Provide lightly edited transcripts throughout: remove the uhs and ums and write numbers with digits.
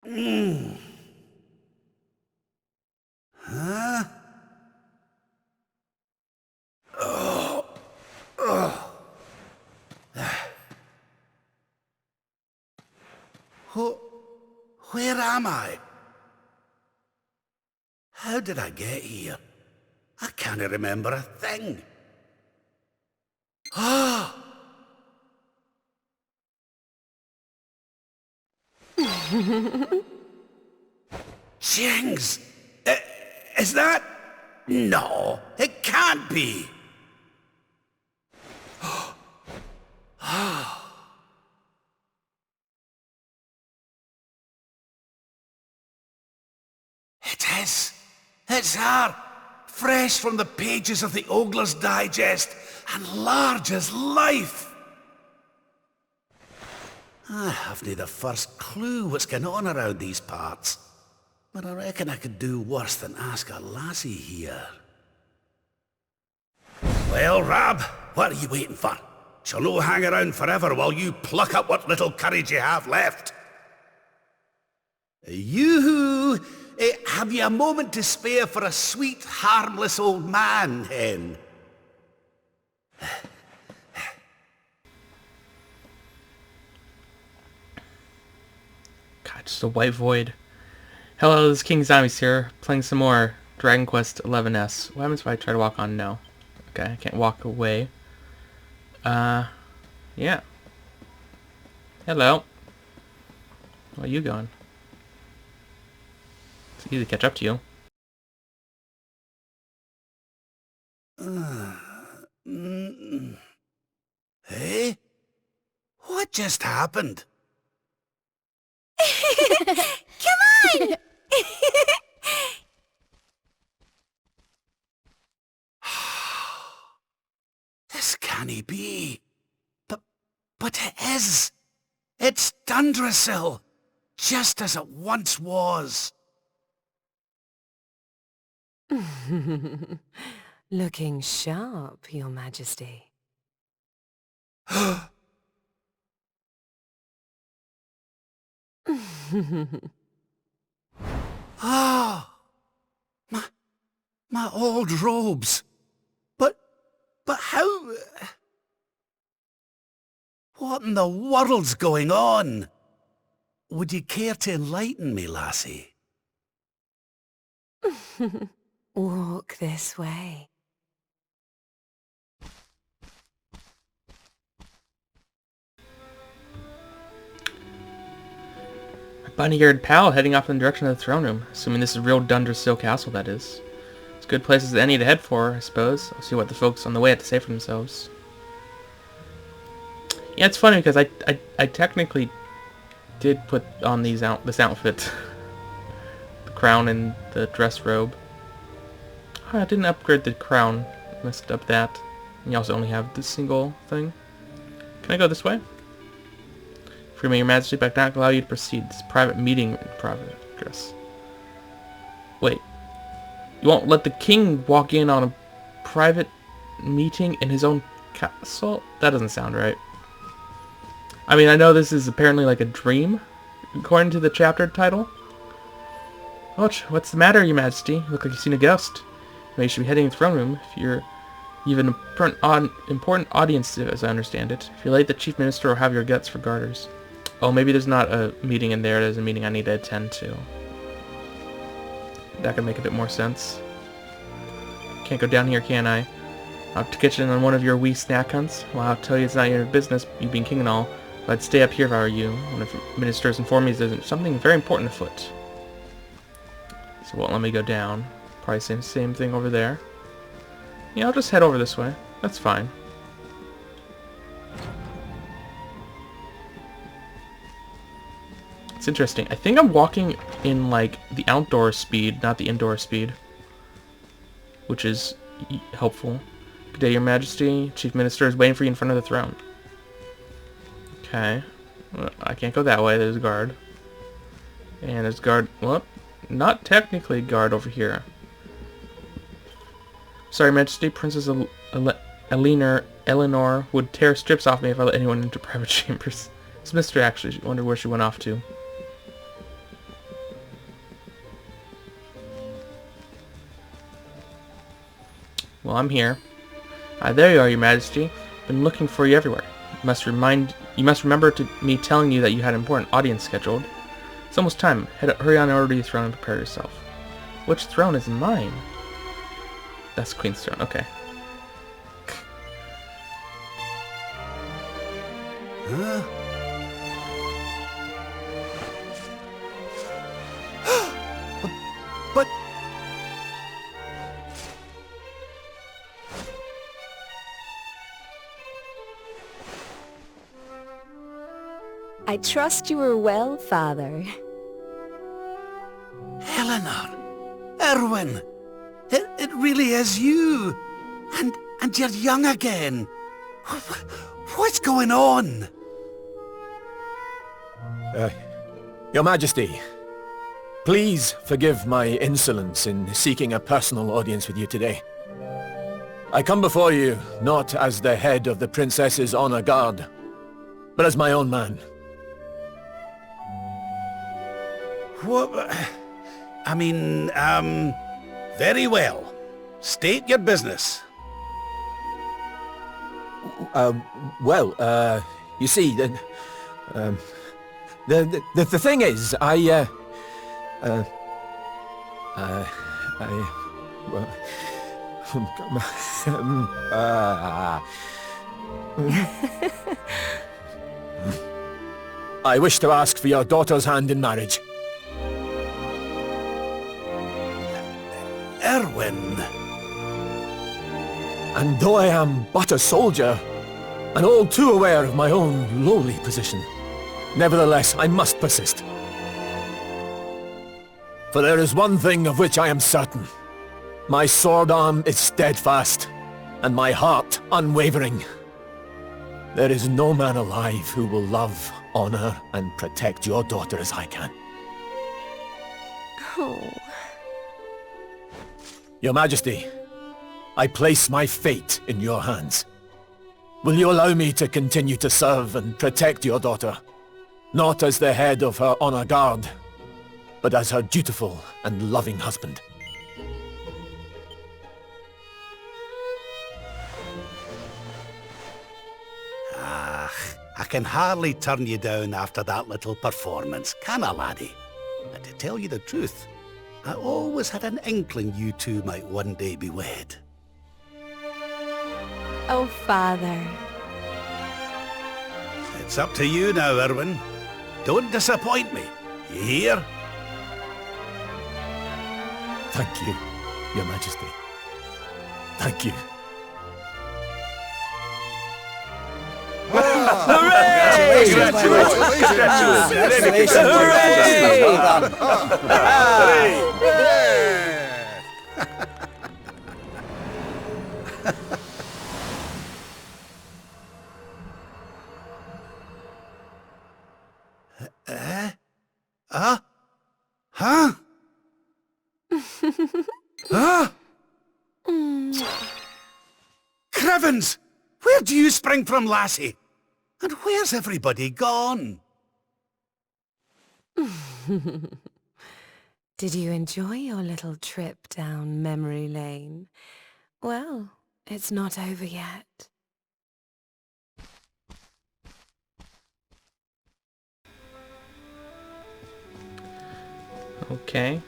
Huh? Where am I? How did I get here? I can't remember a thing. Ah! Jings! Is that... No, it can't be. It is. It's her. Fresh from the pages of the Ogler's Digest, and large as life. I haven't the first clue what's going on around these parts. But I reckon I could do worse than ask a lassie here. Well, Rab, what are you waiting for? She'll no hang around forever while you pluck up what little courage you have left. Yoo-hoo! Have you a moment to spare for a sweet, harmless old man, hen? God, just a white void. Hello, this is King Zombies here, playing some more Dragon Quest XI's. What happens if I try to walk on? No. Okay, I can't walk away. Yeah. Hello. Where are you going? It's easy to catch up to you. Hey? What just happened? Come on! This can't be. But it is. It's Dundrasil, just as it once was. Looking sharp, Your Majesty. Ah! My old robes. But how... What in the world's going on? Would you care to enlighten me, lassie? Walk this way. A bunny-eared pal heading off in the direction of the throne room. Assuming this is real Dundrasil Castle, that is. It's good places as any to head for, I suppose. I'll see what the folks on the way have to say for themselves. Yeah, it's funny because I technically did put on this outfit. The crown and the dress robe. Oh, I didn't upgrade the crown. Messed up that. And you also only have this single thing. Can I go this way? Free me, Your Majesty, but I cannot allow you to proceed. This private meeting in private address. Wait. You won't let the king walk in on a private meeting in his own castle? That doesn't sound right. I mean, I know this is apparently like a dream, according to the chapter title. What's the matter, Your Majesty? You look like you've seen a ghost. Well, you should be heading to the throne room if you have an important audience, as I understand it. If you're late, the Chief Minister will have your guts for garters. Oh, maybe there's not a meeting in there. There's a meeting I need to attend to. That could make a bit more sense. Can't go down here, can I? Out to kitchen on one of your wee snack hunts? Well, I'll tell you it's not your business, you being king and all. But I'd stay up here if I were you. One of the ministers informed me there's something very important afoot. So it won't let me go down. Probably same thing over there. Yeah, I'll just head over this way. That's fine. It's interesting. I think I'm walking in, like, the outdoor speed, not the indoor speed. Which is helpful. Good day, Your Majesty. Chief Minister is waiting for you in front of the throne. Okay. Well, I can't go that way. There's a guard. And there's a guard... Well, not technically a guard over here. Sorry, Majesty. Princess Eleanor would tear strips off me if I let anyone into private chambers. This mister actually wondered where she went off to. Well, I'm here. There you are, Your Majesty. Been looking for you everywhere. You must remember me telling you that you had an important audience scheduled. It's almost time. Hurry on over to your throne and prepare yourself. Which throne is mine? That's Queen's throne. Okay. Huh? But... I trust you are well, Father. Eleanor! Erwin! It really is you! And you're young again! What's going on? Your Majesty, please forgive my insolence in seeking a personal audience with you today. I come before you not as the head of the Princess's Honor Guard, but as my own man. What? I mean, very well. State your business. You see, the thing is, I wish to ask for your daughter's hand in marriage. Erwin. And though I am but a soldier, and all too aware of my own lowly position, nevertheless I must persist. For there is one thing of which I am certain. My sword arm is steadfast, and my heart unwavering. There is no man alive who will love, honor, and protect your daughter as I can. Oh. Your Majesty, I place my fate in your hands. Will you allow me to continue to serve and protect your daughter? Not as the head of her honor guard, but as her dutiful and loving husband. I can hardly turn you down after that little performance, can I, laddie? And to tell you the truth, I always had an inkling you two might one day be wed. Oh, Father. It's up to you now, Erwin. Don't disappoint me. You hear? Thank you, Your Majesty. Thank you. Hooray! Congratulations! Huh? Huh? Huh? Crevens! Where do you spring from, lassie? And where's everybody gone? Did you enjoy your little trip down memory lane? Well, it's not over yet. Okay.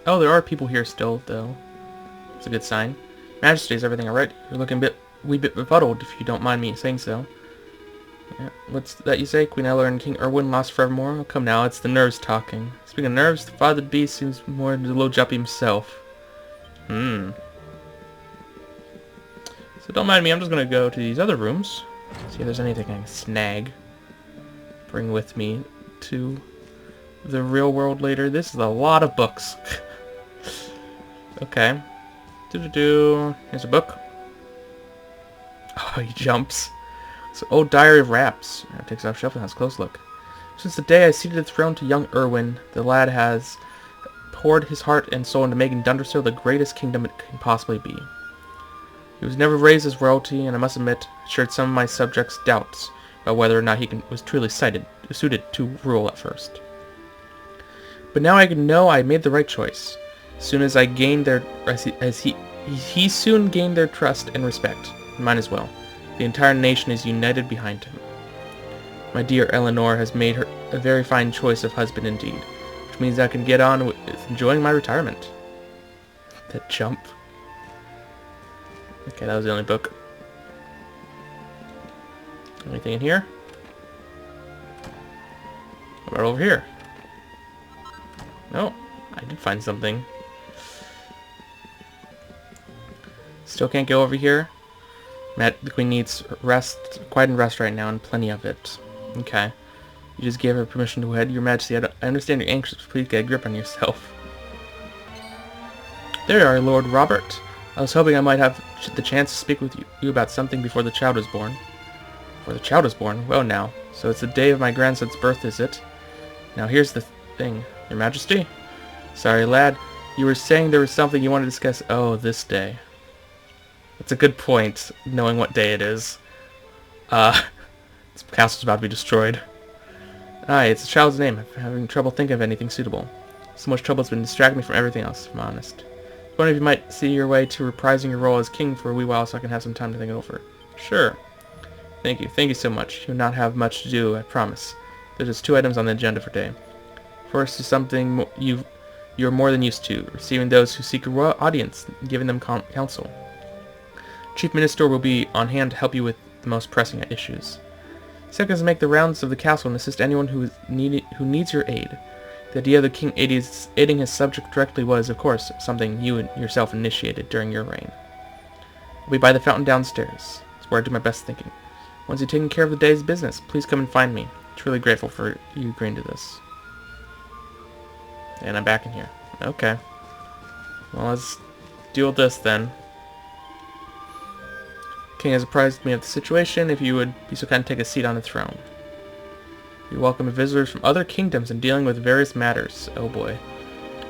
Oh, there are people here still, though. It's a good sign. Majesty, is everything alright? You're looking wee bit befuddled, if you don't mind me saying so. Yeah, what's that you say? Queen Eleanor and King Erwin lost forevermore? Oh, come now, it's the nerves talking. Speaking of nerves, the father of the beast seems more the low jumpy himself. So don't mind me, I'm just gonna go to these other rooms. See if there's anything I can snag. Bring with me to the real world later. This is a lot of books. Okay. Here's a book. Oh, he jumps. So, Old Diary of Raps. It takes off shelf and has a close look. Since the day I ceded the throne to young Erwin, the lad has poured his heart and soul into making Dunderstone the greatest kingdom it can possibly be. He was never raised as royalty, and I must admit, shared some of my subjects' doubts about whether or not he was truly suited to rule at first. But now I know I made the right choice. As soon as I gained He soon gained their trust and respect. Mine as well. The entire nation is united behind him. My dear Eleanor has made her a very fine choice of husband indeed, which means I can get on with enjoying my retirement. That jump. Okay, that was the only book. Anything in here? What about over here? No, I did find something. Still can't go over here. The queen needs rest, quiet and rest right now, and plenty of it. Okay. You just gave her permission to head. Your Majesty, I understand you're anxious. Please get a grip on yourself. There you are, Lord Robert. I was hoping I might have the chance to speak with you about something before the child was born. Before the child was born? Well now. So it's the day of my grandson's birth, is it? Now here's the thing. Your Majesty? Sorry, lad. You were saying there was something you wanted to discuss. Oh, this day. That's a good point, knowing what day it is. This castle's about to be destroyed. Aye, it's the child's name. I'm having trouble thinking of anything suitable. So much trouble has been distracting me from everything else, if I'm honest. I was wondering if you might see your way to reprising your role as king for a wee while so I can have some time to think it over. Sure. Thank you. Thank you so much. You will not have much to do, I promise. There's just 2 items on the agenda for today. First is something you're more than used to, receiving those who seek a royal audience and giving them counsel. Chief Minister will be on hand to help you with the most pressing issues. Second is to make the rounds of the castle and assist anyone who needs your aid. The idea of the king aiding his subject directly was, of course, something you yourself initiated during your reign. I'll be by the fountain downstairs. That's where I do my best thinking. Once you've taken care of the day's business, please come and find me. I'm truly grateful for you agreeing to this. And I'm back in here. Okay. Well, let's deal with this then. King has apprised me of the situation. If you would be so kind to take a seat on the throne. We welcome visitors from other kingdoms and dealing with various matters. Oh boy.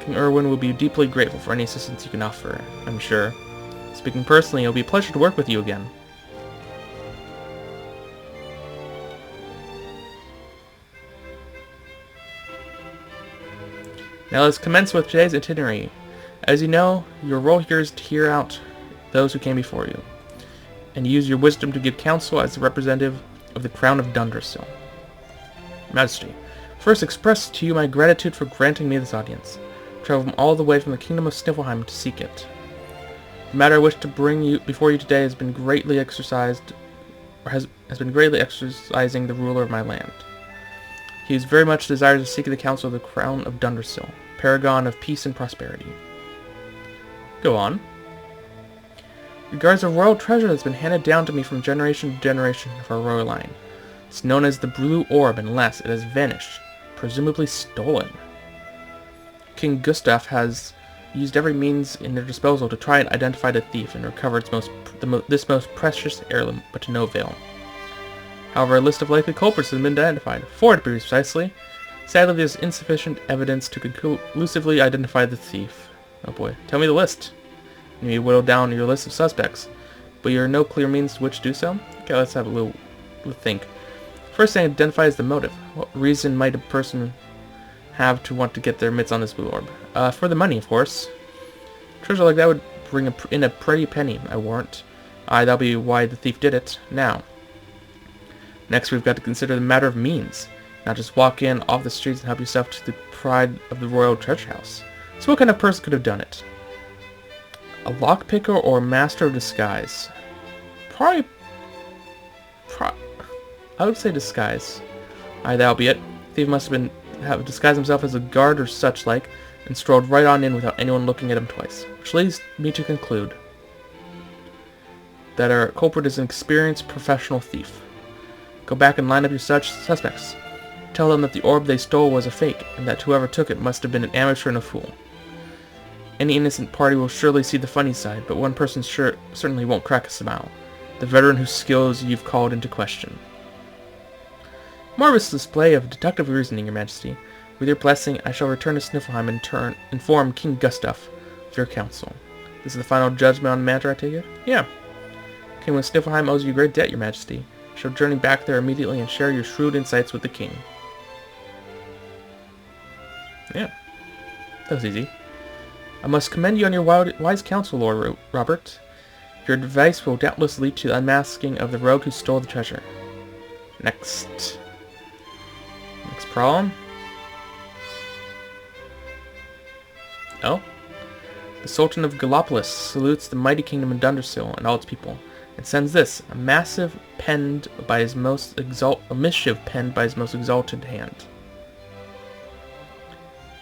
King Erwin will be deeply grateful for any assistance you can offer, I'm sure. Speaking personally, it'll be a pleasure to work with you again. Now let's commence with today's itinerary. As you know, your role here is to hear out those who came before you, and use your wisdom to give counsel as the representative of the Crown of Dundersill. Majesty, first express to you my gratitude for granting me this audience. Traveled all the way from the kingdom of Sniflheim to seek it. The matter I wish to bring before you today has been greatly exercising the ruler of my land. He is very much desirous to seek the counsel of the Crown of Dundersill, paragon of peace and prosperity. Go on. Regards a royal treasure that's been handed down to me from generation to generation of our royal line. It's known as the Blue Orb unless it has vanished, presumably stolen. King Gustav has used every means in their disposal to try and identify the thief and recover this most precious heirloom, but to no avail. However, a list of likely culprits has been identified, 4 to be precisely. Sadly, there's insufficient evidence to conclusively identify the thief. Oh boy, tell me the list. You may whittle down your list of suspects, but there are no clear means to which to do so? Okay, let's have a little think. First thing identifies the motive. What reason might a person have to want to get their mitts on this blue orb? For the money, of course. Treasure like that would bring in a pretty penny, I warrant. That'll be why the thief did it. Now, next we've got to consider the matter of means. Not just walk in off the streets and help yourself to the pride of the royal treasure house. So what kind of person could have done it? A lockpicker or a master of disguise? Probably... I would say disguise. That'll be it. The thief must have disguised himself as a guard or such like, and strolled right on in without anyone looking at him twice. Which leads me to conclude that our culprit is an experienced professional thief. Go back and line up your suspects. Tell them that the orb they stole was a fake, and that whoever took it must have been an amateur and a fool. Any innocent party will surely see the funny side, but one person certainly won't crack a smile. The veteran whose skills you've called into question. Marvelous display of deductive reasoning, Your Majesty. With your blessing, I shall return to Sniflheim and inform King Gustav of your counsel. This is the final judgment on the matter, I take it? Yeah. King of Sniflheim owes you a great debt, Your Majesty. I shall journey back there immediately and share your shrewd insights with the king. Yeah. That was easy. I must commend you on your wise counsel, Lord Robert. Your advice will doubtless lead to the unmasking of the rogue who stole the treasure. Next problem. Oh? The Sultan of Gallopolis salutes the mighty kingdom of Dundersill and all its people, and sends this, a missive penned by his most exalted hand.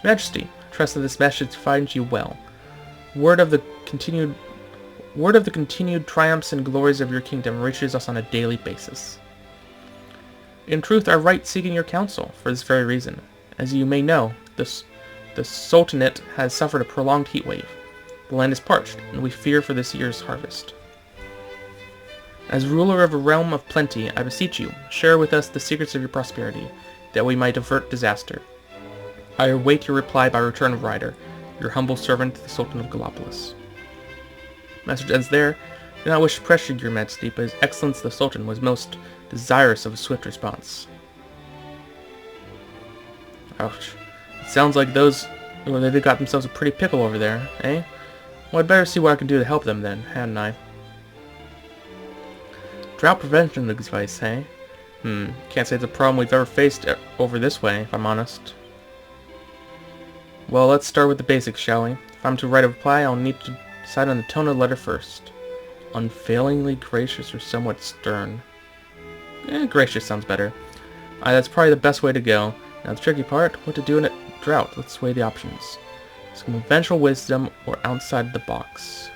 Majesty, I trust that this message finds you well. Word of the continued triumphs and glories of your kingdom reaches us on a daily basis. In truth, I write seeking your counsel for this very reason. As you may know, the Sultanate has suffered a prolonged heat wave. The land is parched, and we fear for this year's harvest. As ruler of a realm of plenty, I beseech you, share with us the secrets of your prosperity, that we might avert disaster. I await your reply by return of rider, your humble servant, the Sultan of Gallopolis. Message ends there. I do not wish to pressure your majesty, but his excellence the Sultan was most desirous of a swift response. Ouch. It sounds like they got themselves a pretty pickle over there, eh? Well, I'd better see what I can do to help them then, hadn't I? Drought prevention advice, hey? Can't say it's a problem we've ever faced over this way, if I'm honest. Well, let's start with the basics, shall we? If I'm to write a reply, I'll need to decide on the tone of the letter first. Unfailingly gracious or somewhat stern? Gracious sounds better. That's probably the best way to go. Now the tricky part, what to do in a drought. Let's weigh the options. Some conventional wisdom or outside the box.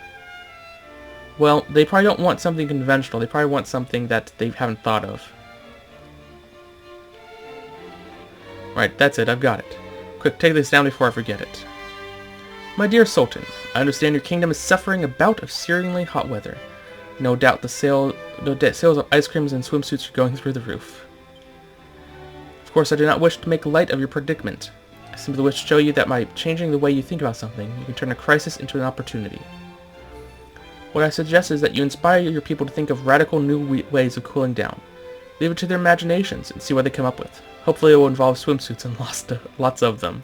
Well, they probably don't want something conventional. They probably want something that they haven't thought of. Right, that's it. I've got it. Quick, take this down before I forget it. My dear Sultan, I understand your kingdom is suffering a bout of searingly hot weather. No doubt sales of ice creams and swimsuits are going through the roof. Of course, I do not wish to make light of your predicament. I simply wish to show you that by changing the way you think about something, you can turn a crisis into an opportunity. What I suggest is that you inspire your people to think of radical new ways of cooling down. Leave it to their imaginations and see what they come up with. Hopefully it will involve swimsuits and lots of them.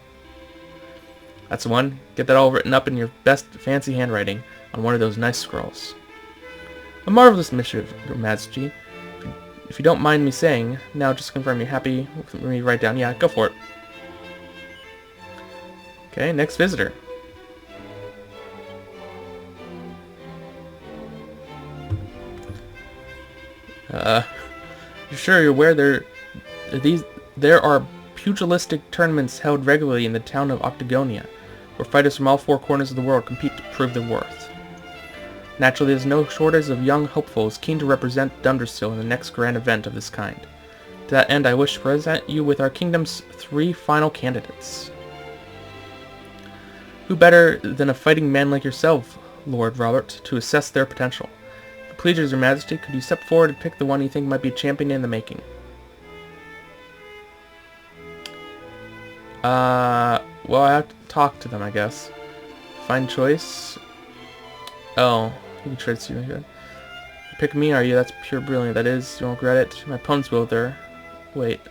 That's the one. Get that all written up in your best fancy handwriting on one of those nice scrolls. A marvelous missive, Your Majesty. If you don't mind me saying, now just confirm you're happy with me write down. Yeah, go for it. Okay, next visitor. You're sure you're aware there are pugilistic tournaments held regularly in the town of Octagonia, where fighters from all four corners of the world compete to prove their worth. Naturally, there's no shortage of young hopefuls keen to represent Dundersill in the next grand event of this kind. To that end, I wish to present you with our kingdom's 3 final candidates. Who better than a fighting man like yourself, Lord Robert, to assess their potential? If it pleases your majesty, could you step forward and pick the one you think might be a champion in the making? Well, I have to talk to them, I guess. Find choice. Oh, you can try to see me good. Pick me, are you? That's pure brilliant. That is, you won't regret it. My opponent's wilder. Wait.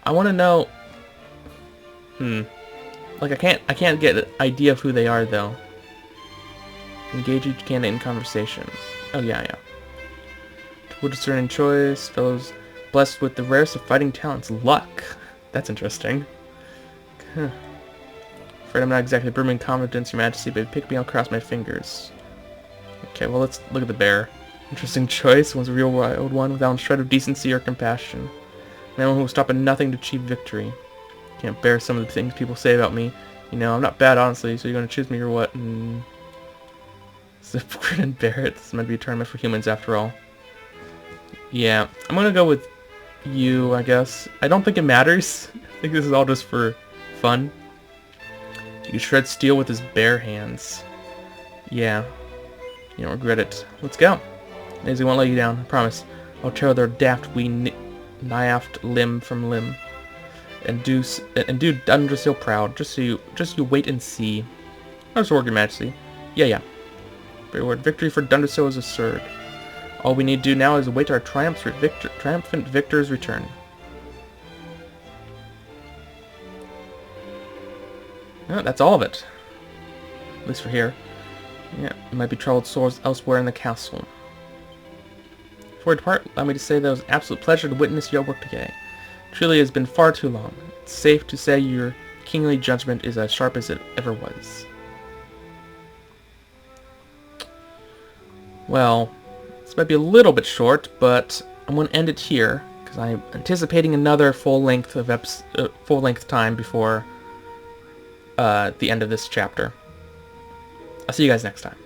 I want to know. Like I can't get an idea of who they are though. Engage each candidate in conversation. Oh yeah. Would discerning choice. Fellows blessed with the rarest of fighting talents. Luck. That's interesting. Afraid I'm not exactly brimming confidence, Your Majesty, but pick me, I'll cross my fingers. Okay, well let's look at the bear. Interesting choice. One's a real wild one without a shred of decency or compassion. Man who will stop at nothing to achieve victory. Can't bear some of the things people say about me. You know, I'm not bad, honestly, so you're gonna choose me or what? Zip, grin, and bear it. This is meant to be a tournament for humans after all. Yeah, I'm gonna go with you, I guess. I don't think it matters. I think this is all just for fun. You can shred steel with his bare hands. Yeah. You don't regret it. Let's go. Daisy won't let you down, I promise. I'll tear their daft wee nyaft limb from limb. And do Dundersill proud. Just you wait and see. How's work, Your Majesty? Yeah. Very word. Victory for Dundersill is assured. All we need to do now is await our triumphant victor's return. Oh, that's all of it. at least for here. Yeah, there might be troubled sores elsewhere in the castle. Before I depart, allow me to say that it was an absolute pleasure to witness your work today. Truly, it has been far too long. It's safe to say your kingly judgment is as sharp as it ever was. Well, this might be a little bit short, but I'm going to end it here because I'm anticipating another full length time before the end of this chapter. I'll see you guys next time.